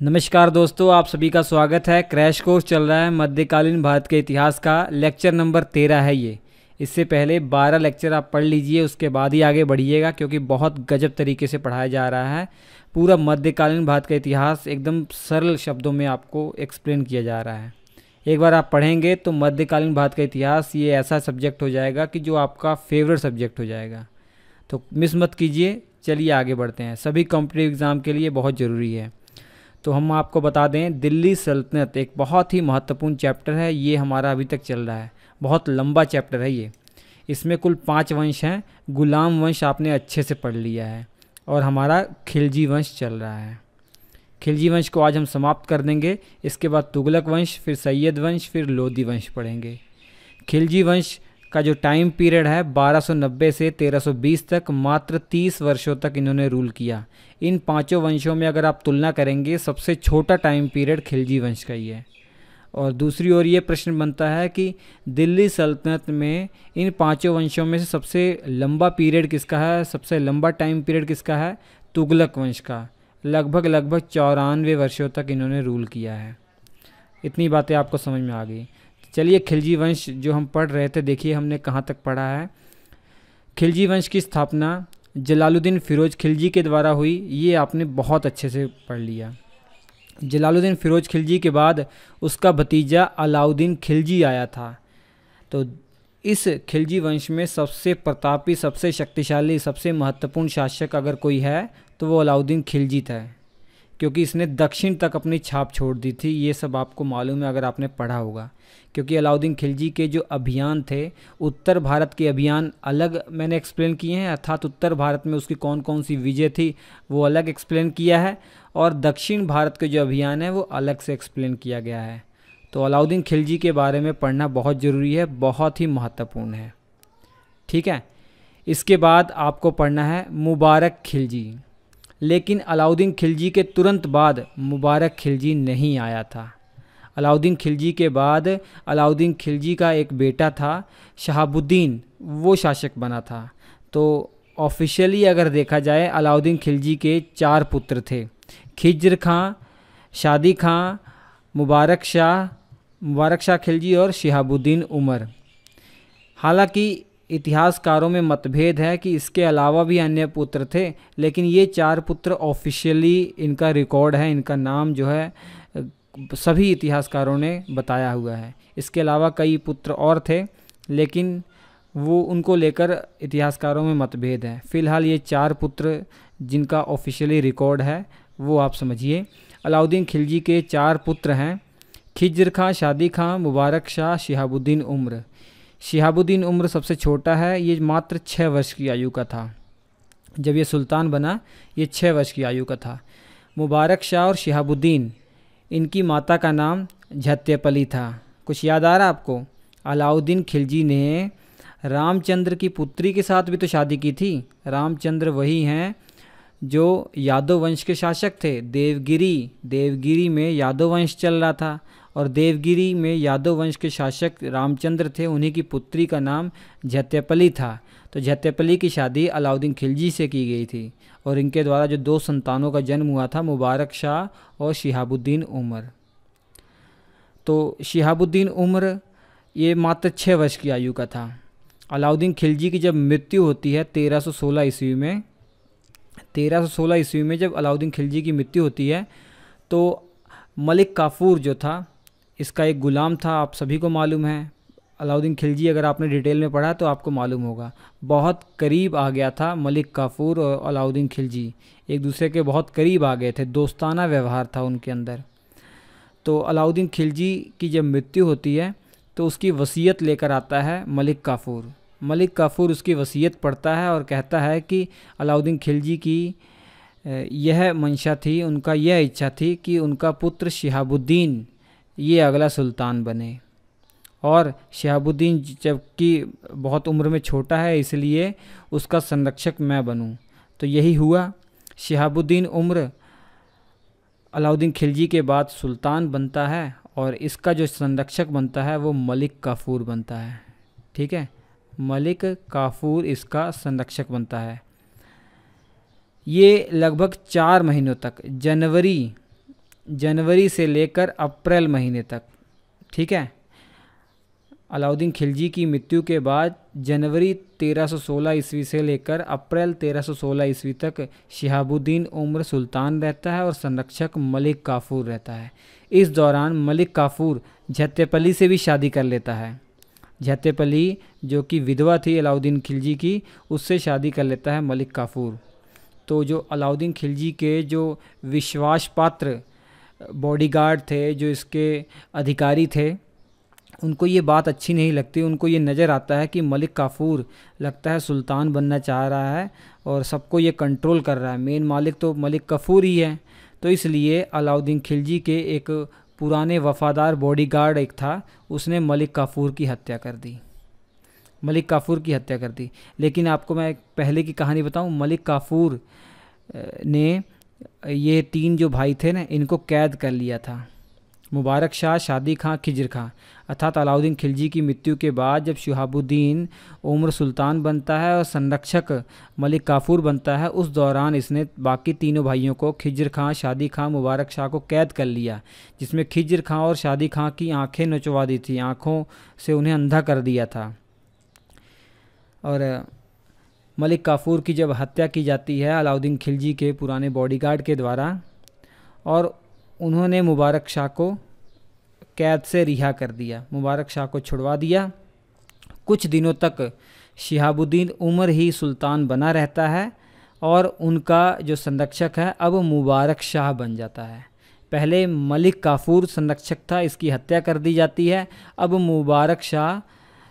नमस्कार दोस्तों, आप सभी का स्वागत है। क्रैश कोर्स चल रहा है मध्यकालीन भारत के इतिहास का। लेक्चर नंबर 13 है ये। इससे पहले 12 लेक्चर आप पढ़ लीजिए, उसके बाद ही आगे बढ़िएगा, क्योंकि बहुत गजब तरीके से पढ़ाया जा रहा है। पूरा मध्यकालीन भारत का इतिहास एकदम सरल शब्दों में आपको एक्सप्लेन किया जा रहा है। एक बार आप पढ़ेंगे तो मध्यकालीन भारत का इतिहास ये ऐसा सब्जेक्ट हो जाएगा कि जो आपका फेवरेट सब्जेक्ट हो जाएगा। तो मिस मत कीजिए। चलिए आगे बढ़ते हैं। सभी कॉम्पिटिटिव एग्ज़ाम के लिए बहुत ज़रूरी है। तो हम आपको बता दें, दिल्ली सल्तनत एक बहुत ही महत्वपूर्ण चैप्टर है। ये हमारा अभी तक चल रहा है, बहुत लंबा चैप्टर है ये। इसमें कुल 5 वंश हैं। गुलाम वंश आपने अच्छे से पढ़ लिया है और हमारा खिलजी वंश चल रहा है। खिलजी वंश को आज हम समाप्त कर देंगे। इसके बाद तुगलक वंश, फिर सैयद वंश, फिर लोधी वंश पढ़ेंगे। खिलजी वंश का जो टाइम पीरियड है 1290 से 1320 तक, मात्र 30 वर्षों तक इन्होंने रूल किया। इन पांचों वंशों में अगर आप तुलना करेंगे, सबसे छोटा टाइम पीरियड खिलजी वंश का ही है। और दूसरी ओर ये प्रश्न बनता है कि दिल्ली सल्तनत में इन पांचों वंशों में से सबसे लंबा पीरियड किसका है, सबसे लंबा टाइम पीरियड किसका है? तुगलक वंश का। लगभग 94 वर्षों तक इन्होंने रूल किया है। इतनी बातें आपको समझ में आ गई। चलिए, खिलजी वंश जो हम पढ़ रहे थे, देखिए हमने कहाँ तक पढ़ा है। खिलजी वंश की स्थापना जलालुद्दीन फिरोज खिलजी के द्वारा हुई। ये आपने बहुत अच्छे से पढ़ लिया। जलालुद्दीन फिरोज खिलजी के बाद उसका भतीजा अलाउद्दीन खिलजी आया था। तो इस खिलजी वंश में सबसे प्रतापी, सबसे शक्तिशाली, सबसे महत्वपूर्ण शासक अगर कोई है तो वो अलाउद्दीन खिलजी था, क्योंकि इसने दक्षिण तक अपनी छाप छोड़ दी थी। ये सब आपको मालूम है अगर आपने पढ़ा होगा। क्योंकि अलाउद्दीन खिलजी के जो अभियान थे, उत्तर भारत के अभियान अलग मैंने एक्सप्लेन किए हैं, अर्थात उत्तर भारत में उसकी कौन कौन सी विजय थी वो अलग एक्सप्लेन किया है, और दक्षिण भारत के जो अभियान है वो अलग से एक्सप्लेन किया गया है। तो अलाउद्दीन खिलजी के बारे में पढ़ना बहुत ज़रूरी है, बहुत ही महत्वपूर्ण है। ठीक है। इसके बाद आपको पढ़ना है मुबारक खिलजी। लेकिन अलाउद्दीन खिलजी के तुरंत बाद मुबारक खिलजी नहीं आया था। अलाउद्दीन खिलजी के बाद अलाउद्दीन खिलजी का एक बेटा था शहाबुद्दीन, वो शासक बना था। तो ऑफिशियली अगर देखा जाए, अलाउद्दीन खिलजी के 4 पुत्र थे, खिज्र खां, शादी खां, मुबारक शाह खिलजी और शिहाबुद्दीन उमर। हालांकि इतिहासकारों में मतभेद है कि इसके अलावा भी अन्य पुत्र थे, लेकिन ये 4 पुत्र ऑफिशियली इनका रिकॉर्ड है, इनका नाम जो है सभी इतिहासकारों ने बताया हुआ है। इसके अलावा कई पुत्र और थे, लेकिन वो उनको लेकर इतिहासकारों में मतभेद है। फ़िलहाल ये 4 पुत्र जिनका ऑफिशियली रिकॉर्ड है वो आप समझिए। अलाउद्दीन खिलजी के 4 पुत्र हैं, खिज्र खां, शादी खां, मुबारक शाह, शिहाबुद्दीन उम्र। शिहाबुद्दीन उम्र सबसे छोटा है। ये मात्र 6 वर्ष की आयु का था जब ये सुल्तान बना। ये 6 वर्ष की आयु का था। मुबारक शाह और शिहाबुद्दीन, इनकी माता का नाम झत्यपली था। कुछ याद आ रहा आपको? अलाउद्दीन खिलजी ने रामचंद्र की पुत्री के साथ भी तो शादी की थी। रामचंद्र वही हैं जो यादव वंश के शासक थे। देवगिरी में यादव वंश चल रहा था, और देवगिरी में यादव वंश के शासक रामचंद्र थे। उन्हीं की पुत्री का नाम झत्यपली था। तो झत्यपली की शादी अलाउद्दीन खिलजी से की गई थी, और इनके द्वारा जो 2 संतानों का जन्म हुआ था, मुबारक शाह और शिहाबुद्दीन उमर। तो शिहाबुद्दीन उमर ये मात्र 6 वर्ष की आयु का था। अलाउद्दीन खिलजी की जब मृत्यु होती है 1316 ईस्वी में, 1316 ईस्वी में जब अलाउद्दीन खिलजी की मृत्यु होती है, तो मलिक काफूर जो था, इसका एक गुलाम था, आप सभी को मालूम है। अलाउद्दीन खिलजी अगर आपने डिटेल में पढ़ा तो आपको मालूम होगा, बहुत करीब आ गया था मलिक काफूर और अलाउद्दीन खिलजी, एक दूसरे के बहुत करीब आ गए थे, दोस्ताना व्यवहार था उनके अंदर। तो अलाउद्दीन खिलजी की जब मृत्यु होती है तो उसकी वसीयत लेकर आता है मलिक काफूर। मलिक काफूर उसकी वसीयत पढ़ता है और कहता है कि अलाउद्दीन खिलजी की यह मंशा थी, उनका यह इच्छा थी कि उनका पुत्र शिहाबुद्दीन ये अगला सुल्तान बने, और शिहाबुद्दीन जबकि बहुत उम्र में छोटा है, इसलिए उसका संरक्षक मैं बनूं। तो यही हुआ। शिहाबुद्दीन उम्र अलाउद्दीन खिलजी के बाद सुल्तान बनता है, और इसका जो संरक्षक बनता है वो मलिक काफूर बनता है। ठीक है, मलिक काफूर इसका संरक्षक बनता है। ये लगभग 4 महीनों तक, जनवरी जनवरी से लेकर अप्रैल महीने तक। ठीक है, अलाउद्दीन खिलजी की मृत्यु के बाद जनवरी 1316 ईस्वी से लेकर अप्रैल 1316 ईस्वी तक शिहाबुद्दीन उम्र सुल्तान रहता है और संरक्षक मलिक काफूर रहता है। इस दौरान मलिक काफूर झत्यपली से भी शादी कर लेता है। झत्यपली जो कि विधवा थी अलाउद्दीन खिलजी की, उससे शादी कर लेता है मलिक काफूर। तो जो अलाउद्दीन खिलजी के जो विश्वास पात्र बॉडीगार्ड थे, जो इसके अधिकारी थे, उनको ये बात अच्छी नहीं लगती। उनको ये नज़र आता है कि मलिक काफूर लगता है सुल्तान बनना चाह रहा है और सबको ये कंट्रोल कर रहा है, मेन मालिक तो मलिक काफूर ही है। तो इसलिए अलाउद्दीन खिलजी के एक पुराने वफ़ादार बॉडीगार्ड एक था, उसने मलिक काफूर की हत्या कर दी। मलिक काफूर की हत्या कर दी। लेकिन आपको मैं एक पहले की कहानी बताऊं, मलिक काफूर ने ये 3 जो भाई थे ना, इनको कैद कर लिया था। मुबारक शाह, शादी खां, खिज्र खां। अर्थात अलाउद्दीन खिलजी की मृत्यु के बाद जब शिहाबुद्दीन उम्र सुल्तान बनता है और संरक्षक मलिक काफूर बनता है, उस दौरान इसने बाकी तीनों भाइयों को, खिज्र खां, शादी खां, मुबारक शाह को कैद कर लिया, जिसमें खिज्र खां और शादी खां की आंखें नचवा दी थी, आँखों से उन्हें अंधा कर दिया था। और मलिक काफूर की जब हत्या की जाती है अलाउद्दीन खिलजी के पुराने बॉडीगार्ड के द्वारा, और उन्होंने मुबारक शाह को कैद से रिहा कर दिया, मुबारक शाह को छुड़वा दिया। कुछ दिनों तक शिहाबुद्दीन उमर ही सुल्तान बना रहता है और उनका जो संरक्षक है अब मुबारक शाह बन जाता है। पहले मलिक काफूर संरक्षक था, इसकी हत्या कर दी जाती है। अब मुबारक शाह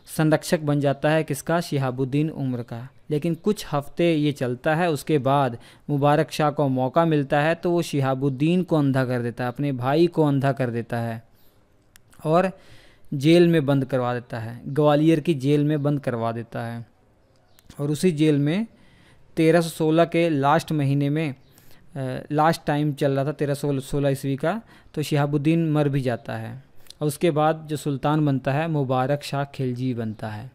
संरक्षक बन जाता है किसका? शिहाबुद्दीन उमर का। लेकिन कुछ हफ्ते ये चलता है, उसके बाद मुबारक शाह को मौका मिलता है तो वो शिहाबुद्दीन को अंधा कर देता है, अपने भाई को अंधा कर देता है और जेल में बंद करवा देता है, ग्वालियर की जेल में बंद करवा देता है। और उसी जेल में 1316 के लास्ट महीने में लास्ट टाइम चल रहा था 1316 ईस्वी का, तो शिहाबुद्दीन मर भी जाता है। और उसके बाद जो सुल्तान बनता है मुबारक शाह खिलजी बनता है।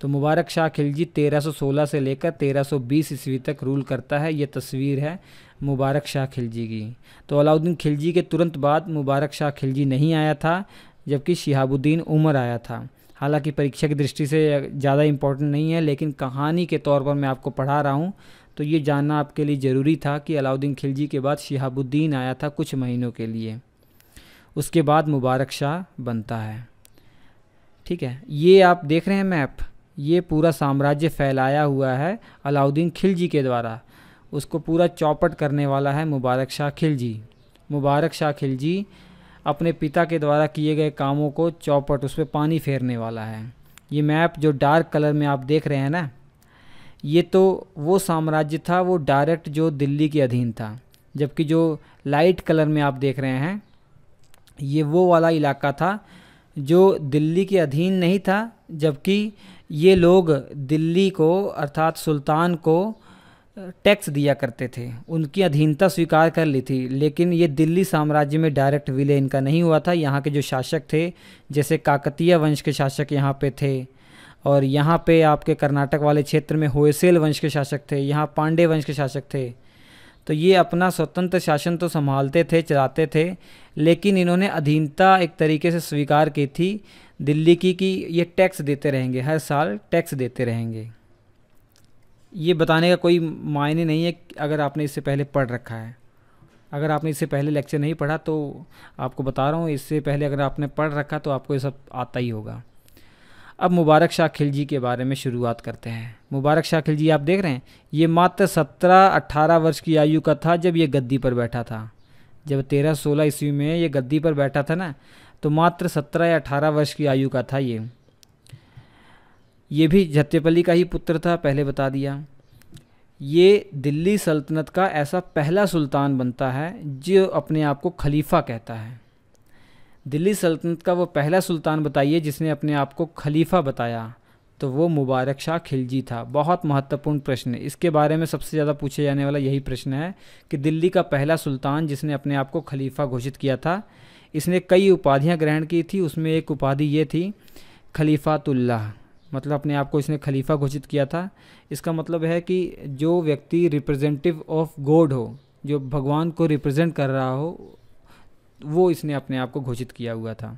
तो मुबारक शाह खिलजी 1316 से लेकर 1320 ईस्वी तक रूल करता है। ये तस्वीर है मुबारक शाह खिलजी की। तो अलाउद्दीन खिलजी के तुरंत बाद मुबारक शाह खिलजी नहीं आया था, जबकि शिहाबुद्दीन उमर आया था। हालांकि परीक्षा की दृष्टि से ज़्यादा इम्पोर्टेंट नहीं है, लेकिन कहानी के तौर पर मैं आपको पढ़ा रहा हूँ, तो ये जानना आपके लिए ज़रूरी था कि अलाउद्दीन खिलजी के बाद शिहाबुद्दीन आया था कुछ महीनों के लिए, उसके बाद मुबारक शाह बनता है। ठीक है, ये आप देख रहे हैं मैप, ये पूरा साम्राज्य फैलाया हुआ है अलाउद्दीन खिलजी के द्वारा। उसको पूरा चौपट करने वाला है मुबारक शाह खिलजी। मुबारक शाह खिलजी अपने पिता के द्वारा किए गए कामों को चौपट, उस पर पानी फेरने वाला है। ये मैप जो डार्क कलर में आप देख रहे हैं ना, ये तो वो साम्राज्य था वो डायरेक्ट जो दिल्ली के अधीन था, जबकि जो लाइट कलर में आप देख रहे हैं ये वो वाला इलाका था जो दिल्ली के अधीन नहीं था, जबकि ये लोग दिल्ली को अर्थात सुल्तान को टैक्स दिया करते थे, उनकी अधीनता स्वीकार कर ली थी। लेकिन ये दिल्ली साम्राज्य में डायरेक्ट विलय इनका नहीं हुआ था। यहाँ के जो शासक थे, जैसे काकतीय वंश के शासक यहाँ पे थे, और यहाँ पे आपके कर्नाटक वाले क्षेत्र में होयसेल वंश के शासक थे, यहाँ पांडे वंश के शासक थे। तो ये अपना स्वतंत्र शासन तो संभालते थे, चलाते थे, लेकिन इन्होंने अधीनता एक तरीके से स्वीकार की थी दिल्ली की कि ये टैक्स देते रहेंगे, हर साल टैक्स देते रहेंगे। ये बताने का कोई मायने नहीं है अगर आपने इससे पहले पढ़ रखा है। अगर आपने इससे पहले लेक्चर नहीं पढ़ा तो आपको बता रहा हूँ, इससे पहले अगर आपने पढ़ रखा तो आपको ये सब आता ही होगा। अब मुबारक शाह खिलजी के बारे में शुरुआत करते हैं। मुबारक शाह खिलजी आप देख रहे हैं, ये मात्र 17-18 वर्ष की आयु का था जब ये गद्दी पर बैठा था। जब 1316 ईस्वी में ये गद्दी पर बैठा था ना, तो मात्र 17 या 18 वर्ष की आयु का था ये भी झत्यपली का ही पुत्र था, पहले बता दिया। ये दिल्ली सल्तनत का ऐसा पहला सुल्तान बनता है जो अपने आप को खलीफा कहता है। दिल्ली सल्तनत का वो पहला सुल्तान बताइए जिसने अपने आप को खलीफा बताया, तो वो मुबारक शाह खिलजी था। बहुत महत्वपूर्ण प्रश्न है, इसके बारे में सबसे ज़्यादा पूछे जाने वाला यही प्रश्न है कि दिल्ली का पहला सुल्तान जिसने अपने आप को खलीफा घोषित किया था, इसने कई उपाधियां ग्रहण की थी। उसमें एक उपाधि ये थी खलीफातुल्लाह, मतलब अपने आप को इसने खलीफा घोषित किया था। इसका मतलब है कि जो व्यक्ति रिप्रेजेंटेटिव ऑफ गॉड हो, जो भगवान को रिप्रेजेंट कर रहा हो, वो इसने अपने आप को घोषित किया हुआ था।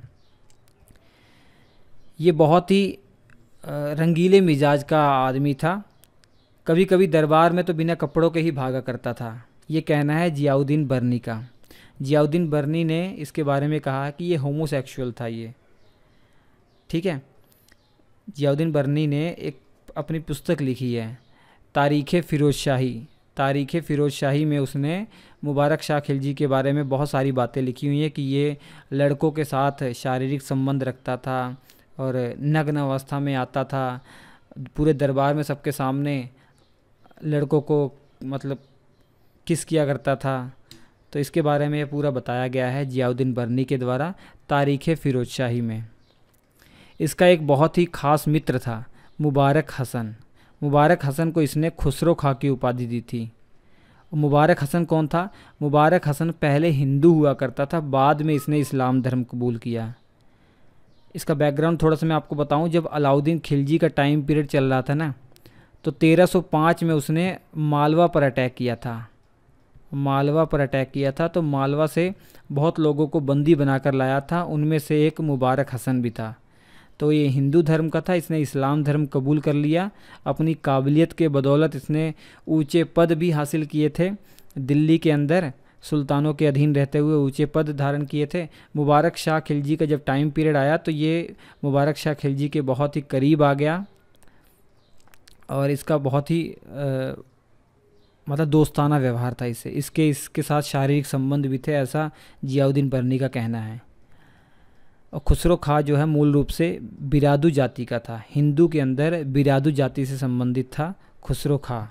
ये बहुत ही रंगीले मिजाज का आदमी था। कभी कभी दरबार में तो बिना कपड़ों के ही भागा करता था। ये कहना है जियाउद्दीन बर्नी का। जियाउद्दीन बर्नी ने इसके बारे में कहा कि ये होमोसेक्सुअल था ये, ठीक है। जियाउद्दीन बर्नी ने एक अपनी पुस्तक लिखी है तारीख़ फ़िरोज़ शाही। तारीख़ फ़िरोज़ शाही में उसने मुबारक शाह खिलजी के बारे में बहुत सारी बातें लिखी हुई हैं कि ये लड़कों के साथ शारीरिक संबंध रखता था और नग्न अवस्था में आता था, पूरे दरबार में सबके सामने लड़कों को मतलब किस किया करता था। तो इसके बारे में ये पूरा बताया गया है जियाउद्दीन बर्नी के द्वारा तारीख़ फ़िरोज़ शाही में। इसका एक बहुत ही ख़ास मित्र था मुबारक हसन। मुबारक हसन को इसने खुसरो खां की उपाधि दी थी। मुबारक हसन कौन था? मुबारक हसन पहले हिंदू हुआ करता था, बाद में इसने इस्लाम धर्म कबूल किया। इसका बैकग्राउंड थोड़ा सा मैं आपको बताऊं। जब अलाउद्दीन खिलजी का टाइम पीरियड चल रहा था ना, तो 1305 में उसने मालवा पर अटैक किया था। मालवा पर अटैक किया था तो मालवा से बहुत लोगों को बंदी बनाकर लाया था, उनमें से एक मुबारक हसन भी था। तो ये हिंदू धर्म का था, इसने इस्लाम धर्म कबूल कर लिया। अपनी काबिलियत के बदौलत इसने ऊंचे पद भी हासिल किए थे। दिल्ली के अंदर सुल्तानों के अधीन रहते हुए ऊंचे पद धारण किए थे। मुबारक शाह खिलजी का जब टाइम पीरियड आया तो ये मुबारक शाह खिलजी के बहुत ही करीब आ गया और इसका बहुत ही मतलब दोस्ताना व्यवहार था इससे। इसके साथ शारीरिक संबंध भी थे, ऐसा जियाउद्दीन बर्नी का कहना है। और खुसरो खां जो है मूल रूप से बिरादू जाति का था। हिंदू के अंदर बिरादू जाति से संबंधित था खुसरो खां।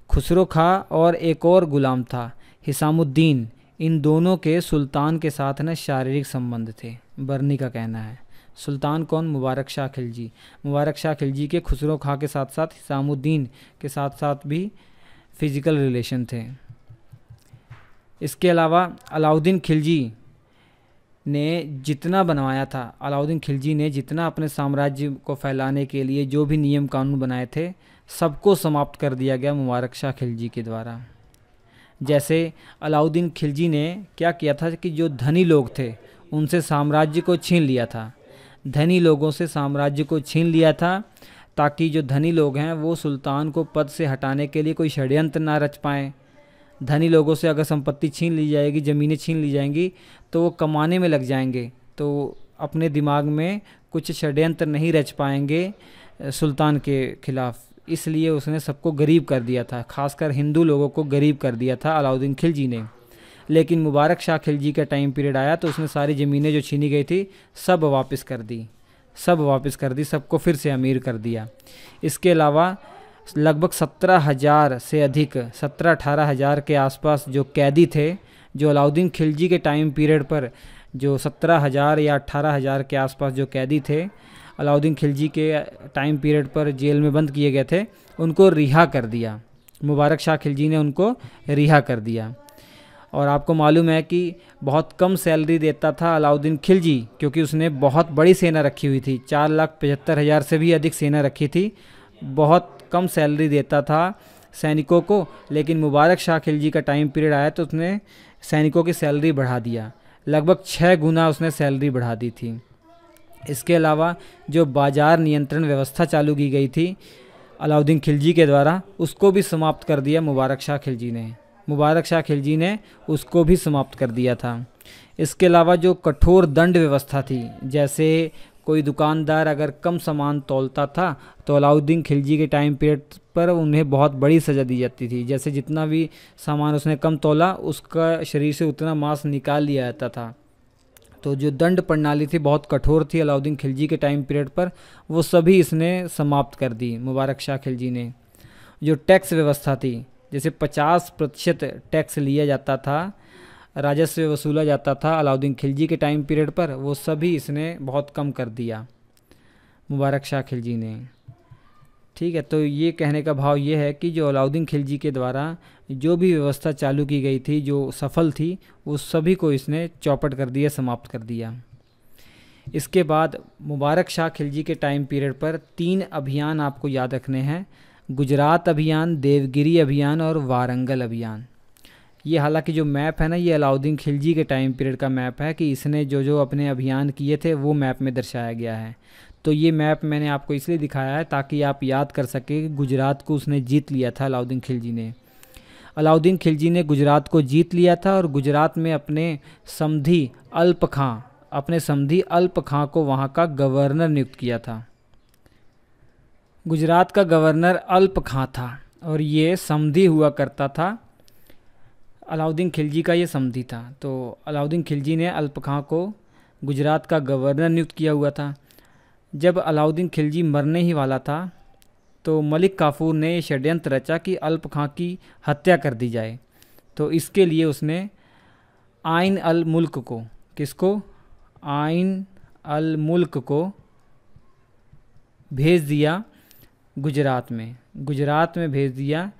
खुसरो खां और एक और गुलाम था हिसामुद्दीन, इन दोनों के सुल्तान के साथ न शारीरिक संबंध थे, बर्नी का कहना है। सुल्तान कौन? मुबारक शाह खिलजी। मुबारक शाह खिलजी के खुसरो खां के साथ साथ हिसामुद्दीन के साथ साथ भी फिज़िकल रिलेशन थे। इसके अलावा अलाउद्दीन खिलजी ने जितना बनवाया था, अलाउद्दीन खिलजी ने जितना अपने साम्राज्य को फैलाने के लिए जो भी नियम कानून बनाए थे, सबको समाप्त कर दिया गया मुबारक शाह खिलजी के द्वारा। जैसे अलाउद्दीन खिलजी ने क्या किया था कि जो धनी लोग थे उनसे साम्राज्य को छीन लिया था। धनी लोगों से साम्राज्य को छीन लिया था ताकि जो धनी लोग हैं वो सुल्तान को पद से हटाने के लिए कोई षड्यंत्र ना रच पाएँ। धनी लोगों से अगर संपत्ति छीन ली जाएगी, ज़मीनें छीन ली जाएंगी, तो वो कमाने में लग जाएंगे, तो अपने दिमाग में कुछ षड्यंत्र नहीं रच पाएंगे सुल्तान के खिलाफ। इसलिए उसने सबको गरीब कर दिया था, खासकर हिंदू लोगों को गरीब कर दिया था अलाउद्दीन खिलजी ने। लेकिन मुबारक शाह खिलजी का टाइम पीरियड आया तो उसने सारी ज़मीनें जो छीनी गई थी सब वापस कर दी, सबको फिर से अमीर कर दिया। इसके अलावा लगभग 17,000 से अधिक 17-18 हज़ार के आसपास जो कैदी थे, जो अलाउद्दीन खिलजी के टाइम पीरियड पर जो 17,000 या 18,000 के आसपास जो कैदी थे अलाउद्दीन खिलजी के टाइम पीरियड पर जेल में बंद किए गए थे, उनको रिहा कर दिया। मुबारक शाह खिलजी ने उनको रिहा कर दिया। और आपको मालूम है कि बहुत कम सैलरी देता था अलाउद्दीन खिलजी, क्योंकि उसने बहुत बड़ी सेना रखी हुई थी, 4,75,000 से भी अधिक सेना रखी थी। बहुत कम सैलरी देता था सैनिकों को, लेकिन मुबारक शाह खिलजी का टाइम पीरियड आया तो उसने सैनिकों की सैलरी बढ़ा दिया, लगभग 6 गुना उसने सैलरी बढ़ा दी थी। इसके अलावा जो बाज़ार नियंत्रण व्यवस्था चालू की गई थी अलाउद्दीन खिलजी के द्वारा, उसको भी समाप्त कर दिया मुबारक शाह खिलजी ने। मुबारक शाह खिलजी ने उसको भी समाप्त कर दिया था। इसके अलावा जो कठोर दंड व्यवस्था थी, जैसे कोई दुकानदार अगर कम सामान तौलता था तो अलाउद्दीन खिलजी के टाइम पीरियड पर उन्हें बहुत बड़ी सज़ा दी जाती थी। जैसे जितना भी सामान उसने कम तौला उसका शरीर से उतना मांस निकाल लिया जाता था। तो जो दंड प्रणाली थी बहुत कठोर थी अलाउद्दीन खिलजी के टाइम पीरियड पर, वो सभी इसने समाप्त कर दी मुबारक शाह खिलजी ने। जो टैक्स व्यवस्था थी, जैसे 50% टैक्स लिया जाता था, राजस्व वसूला जाता था अलाउद्दीन खिलजी के टाइम पीरियड पर, वो सभी इसने बहुत कम कर दिया मुबारक शाह खिलजी ने। ठीक है, तो ये कहने का भाव ये है कि जो अलाउद्दीन खिलजी के द्वारा जो भी व्यवस्था चालू की गई थी जो सफल थी, वो सभी को इसने चौपट कर दिया, समाप्त कर दिया। इसके बाद मुबारक शाह खिलजी के टाइम पीरियड पर 3 अभियान आपको याद रखने हैं: गुजरात अभियान, देवगिरी अभियान और वारंगल अभियान। ये हालांकि जो मैप है ना, ये अलाउद्दीन खिलजी के टाइम पीरियड का मैप है कि इसने जो जो अपने अभियान किए थे वो मैप में दर्शाया गया है। तो ये मैप मैंने आपको इसलिए दिखाया है ताकि आप याद कर सकें कि गुजरात को उसने जीत लिया था अलाउद्दीन खिलजी ने। अलाउद्दीन खिलजी ने गुजरात को जीत लिया था और गुजरात में अपने समधी अल्प खां को वहाँ का गवर्नर नियुक्त किया था। गुजरात का गवर्नर अल्प खां था और ये समधी हुआ करता था, अलाउद्दीन खिलजी का ये समधी था। तो अलाउद्दीन खिलजी ने अल्प खां को गुजरात का गवर्नर नियुक्त किया हुआ था। जब अलाउद्दीन खिलजी मरने ही वाला था तो मलिक काफूर ने ये षड्यंत्र रचा कि अल्प खां की हत्या कर दी जाए। तो इसके लिए उसने आइन अल मुल्क को, किसको, आइन अल मुल्क को भेज दिया गुजरात में भेज दिया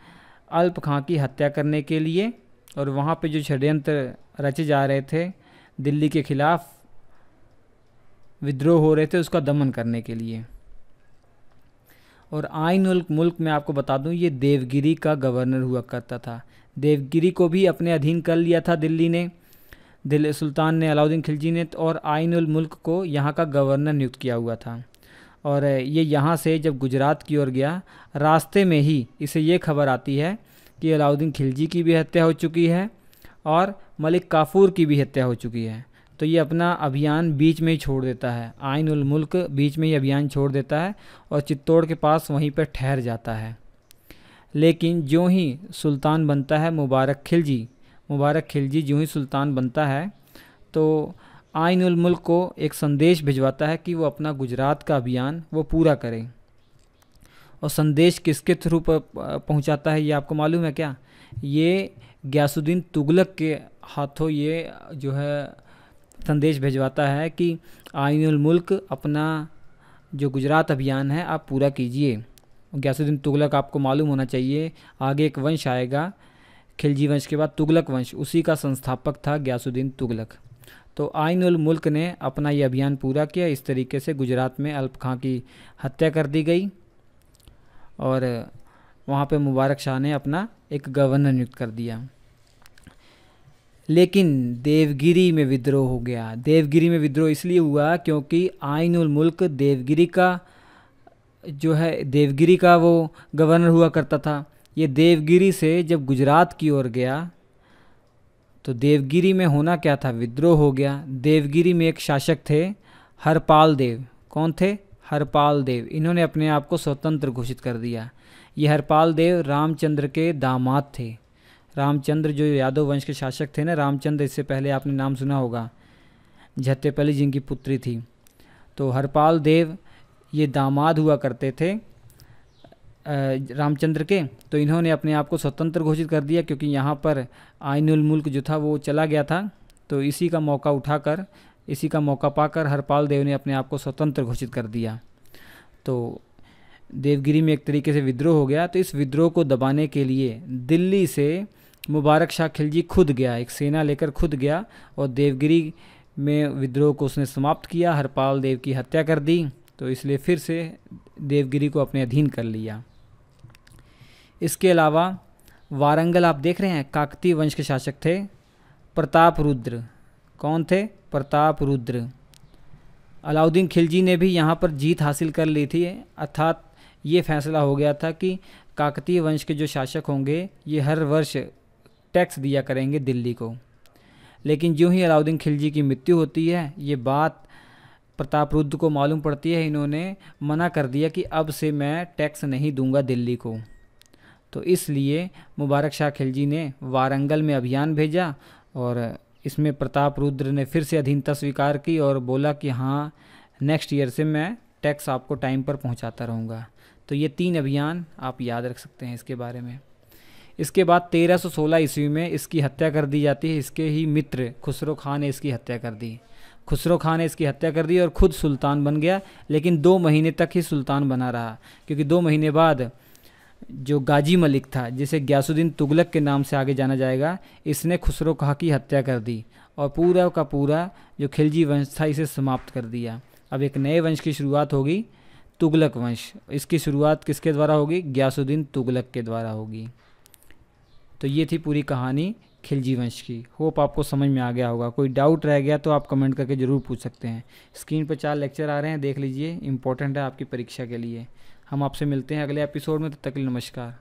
अल्प खां की हत्या करने के लिए। और वहाँ पे जो षड्यंत्र रचे जा रहे थे, दिल्ली के खिलाफ विद्रोह हो रहे थे, उसका दमन करने के लिए। और आइन उल मुल्क में आपको बता दूं, ये देवगिरी का गवर्नर हुआ करता था। देवगिरी को भी अपने अधीन कर लिया था दिल्ली सुल्तान ने, अलाउद्दीन खिलजी ने। और आइन उल मुल्क को यहाँ का गवर्नर नियुक्त किया हुआ था। और ये यहाँ से जब गुजरात की ओर गया, रास्ते में ही इसे ये खबर आती है कि अलाउद्दीन खिलजी की भी हत्या हो चुकी है और मलिक काफूर की भी हत्या हो चुकी है। तो ये अपना अभियान बीच में ही छोड़ देता है, आइन उल मुल्क बीच में ही अभियान छोड़ देता है और चित्तौड़ के पास वहीं पर ठहर जाता है। लेकिन जो ही सुल्तान बनता है मुबारक खिलजी जो ही सुल्तान बनता है तो आइन उल मुल्क को एक संदेश भिजवाता है कि वो अपना गुजरात का अभियान वो पूरा करें। और संदेश किसके थ्रू पहुंचाता है ये आपको मालूम है क्या? ये गयासुद्दीन तुगलक के हाथों ये जो है संदेश भिजवाता है कि आइन उल मुल्क अपना जो गुजरात अभियान है आप पूरा कीजिए। गयासुद्दीन तुगलक आपको मालूम होना चाहिए, आगे एक वंश आएगा खिलजी वंश के बाद, तुगलक वंश, उसी का संस्थापक था गयासुद्दीन तुगलक। तो आइन उल मुल्क ने अपना ये अभियान पूरा किया। इस तरीके से गुजरात में अल्प खां की हत्या कर दी गई और वहाँ पे मुबारक शाह ने अपना एक गवर्नर नियुक्त कर दिया। लेकिन देवगिरी में विद्रोह हो गया। देवगिरी में विद्रोह इसलिए हुआ क्योंकि आइन उल मुल्क देवगिरी का वो गवर्नर हुआ करता था। ये देवगिरी से जब गुजरात की ओर गया तो देवगिरी में होना क्या था, विद्रोह हो गया। देवगिरी में एक शासक थे हरपाल देव। कौन थे? हरपाल देव। इन्होंने अपने आप को स्वतंत्र घोषित कर दिया। ये हरपाल देव रामचंद्र के दामाद थे। रामचंद्र जो यादव वंश के शासक थे ना, रामचंद्र, इससे पहले आपने नाम सुना होगा, झत्तेपली जिनकी पुत्री थी। तो हरपाल देव ये दामाद हुआ करते थे रामचंद्र के। तो इन्होंने अपने आप को स्वतंत्र घोषित कर दिया क्योंकि यहाँ पर आइन उल मुल्क जो था वो चला गया था। तो इसी का मौका पाकर हरपाल देव ने अपने आप को स्वतंत्र घोषित कर दिया। तो देवगिरी में एक तरीके से विद्रोह हो गया। तो इस विद्रोह को दबाने के लिए दिल्ली से मुबारक शाह खिलजी खुद गया, एक सेना लेकर खुद गया और देवगिरी में विद्रोह को उसने समाप्त किया, हरपाल देव की हत्या कर दी। तो इसलिए फिर से देवगिरी को अपने अधीन कर लिया। इसके अलावा वारंगल आप देख रहे हैं, काकतीय वंश के शासक थे प्रताप रुद्र। कौन थे? प्रताप रुद्र। अलाउद्दीन खिलजी ने भी यहाँ पर जीत हासिल कर ली थी, अर्थात ये फैसला हो गया था कि काकतीय वंश के जो शासक होंगे ये हर वर्ष टैक्स दिया करेंगे दिल्ली को। लेकिन जो ही अलाउद्दीन खिलजी की मृत्यु होती है, ये बात प्रताप रुद्र को मालूम पड़ती है। इन्होंने मना कर दिया कि अब से मैं टैक्स नहीं दूंगा दिल्ली को। तो इसलिए मुबारक शाह खिलजी ने वारंगल में अभियान भेजा और इसमें प्रताप रुद्र ने फिर से अधीनता स्वीकार की और बोला कि हाँ, नेक्स्ट ईयर से मैं टैक्स आपको टाइम पर पहुंचाता रहूँगा। तो ये 3 अभियान आप याद रख सकते हैं इसके बारे में। इसके बाद 1316 ईस्वी में इसकी हत्या कर दी जाती है। इसके ही मित्र खुसरो खां ने इसकी हत्या कर दी। खुसरो खां ने इसकी हत्या कर दी और ख़ुद सुल्तान बन गया, लेकिन 2 महीने तक ही सुल्तान बना रहा, क्योंकि 2 महीने बाद जो गाजी मलिक था, जिसे गयासुद्दीन तुगलक के नाम से आगे जाना जाएगा, इसने खुसरो खां की हत्या कर दी और पूरा का पूरा जो खिलजी वंश था इसे समाप्त कर दिया। अब एक नए वंश की शुरुआत होगी, तुगलक वंश। इसकी शुरुआत किसके द्वारा होगी? गयासुद्दीन तुगलक के द्वारा होगी। तो ये थी पूरी कहानी खिलजी वंश की। होप आपको समझ में आ गया होगा। कोई डाउट रह गया तो आप कमेंट करके ज़रूर पूछ सकते हैं। स्क्रीन पर 4 लेक्चर आ रहे हैं, देख लीजिए, इंपॉर्टेंट है आपकी परीक्षा के लिए। हम आपसे मिलते हैं अगले एपिसोड में, तब तक के लिए नमस्कार।